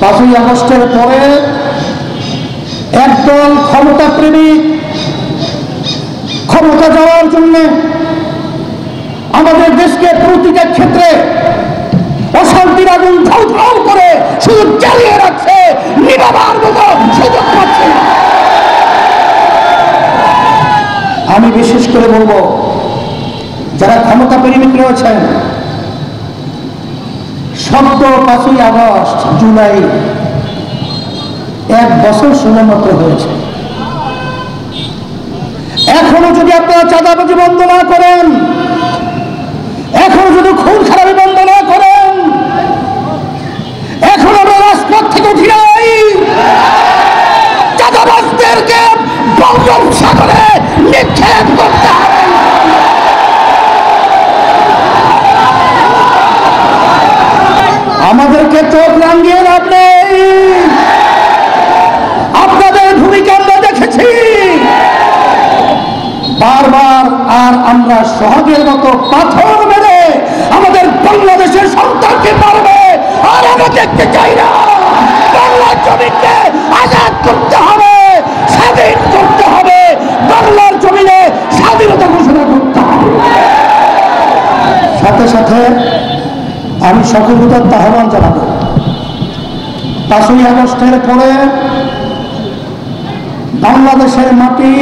5ই আগস্টের পরে একদল ক্ষমতা প্রেমিক ক্ষমতা যাওয়ার জন্য আমাদের দেশকে প্রতিটা ক্ষেত্রে অশান্তির আগুন ধাউ ধাউ করে শুধু জ্বালিয়ে রাখছে, নিভাবার মতো সুযোগ পাচ্ছে না। আমি বিশেষ করে বলবো, যারা ক্ষমতা প্রেমিক রয়েছেন, সদ্য 5ই আগস্ট জুলাই 1 বছর শুধুমাত্র হয়েছে। এখনো যদি আপনারা চাঁদাবাজি বন্ধ না করেন, এখনো যদি খুন খারাপি বন্ধ না করেন, এখন আমরা রাজপথ থেকে উঠি নাই, চাঁদাবাজদেরকে বঙ্গোপসাগরে নিক্ষেপ করতে হবে। আমাদেরকে চোখ রাঙিয়ে লাভ নেই, আপনাদের ভূমিকা আমরা দেখেছি বারবার। আর আমরা সহজের মতো পাথর মেরে আমাদের বাংলাদেশের সন্তানকে মারবে আর আমরা দেখতে চাই না। বাংলার জমিনকে আজাদ করতে হবে, স্বাধীন করতে হবে, বাংলার জমিনে স্বাধীনতা ঘোষণা করতে হবে। সাথে সাথে আমি সকলকে আহ্বান জানাবো, 5ই আগস্টের পরে বাংলাদেশের মাটি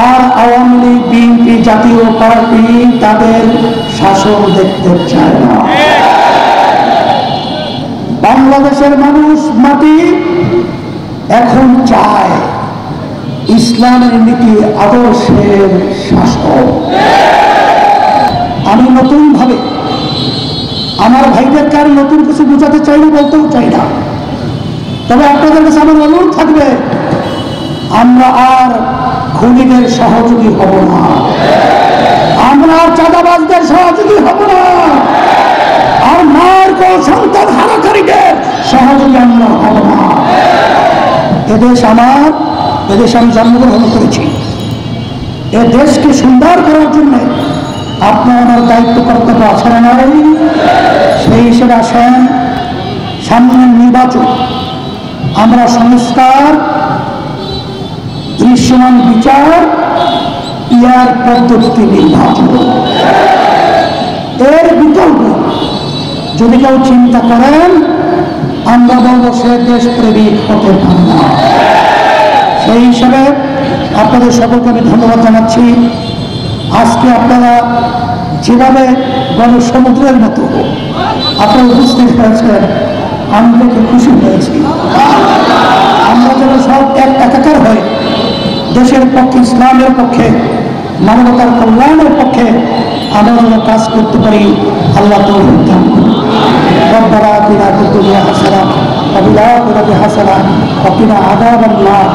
আর আওয়ামী লীগ, বিএনপি, জাতীয় পার্টি তাদের শাসন দেখতে চায় না। বাংলাদেশের মানুষ মাটি এখন চায় ইসলামের নীতি আদর্শের শাসন। আমি নতুন ভাবে আমার ভাইদেরকে আর নতুন কিছু বোঝাতে চাই না, বলতেও চাই না। তবে আপনাদের কাছে আমার অনুরোধ থাকবে, আমরা আর খুনিদের সহযোগী হব না, আমরা আর চাঁদাবাজদের সহযোগী হব না, আর মার কো সন্তান হারাকারীদের সহযোগী আমরা হব না। এদেশ আমার, এদেশে আমি জন্মগ্রহণ করেছি। এ দেশকে সুন্দর করার জন্য আপনার আমার দায়িত্ব কর্তব্য আছে না নাই? সেই হিসেবে আসেন, সামনের নির্বাচন আমরা সংস্কার, দৃশ্যমান বিচার, ইয়ার পদ্ধতি নির্বাচন, এর বিকল্প যদি কেউ চিন্তা করেন, আমরা বলবো সে দেশপ্রেমিক হতে পারে না। সেই হিসাবে আপনাদের সকলকে আমি ধন্যবাদ জানাচ্ছি। আজকে আপনারা যেভাবে গণসমুদ্রের মতো আপনারা উপস্থিত হয়েছেন, আমি দেখে খুশি হয়েছি। আমরা যেন সব একাকার হয়ে দেশের পক্ষে, ইসলামের পক্ষে, মানবতার কল্যাণের পক্ষে আমরা যেন কাজ করতে পারি। আল্লাহ তৌফিক দান করুন। রব্বানা আতিনা ফিদ দুনিয়া হাসানাহ ওয়া ফিল আখিরাতি হাসানাহ ওয়া কিনা আযাবান নার।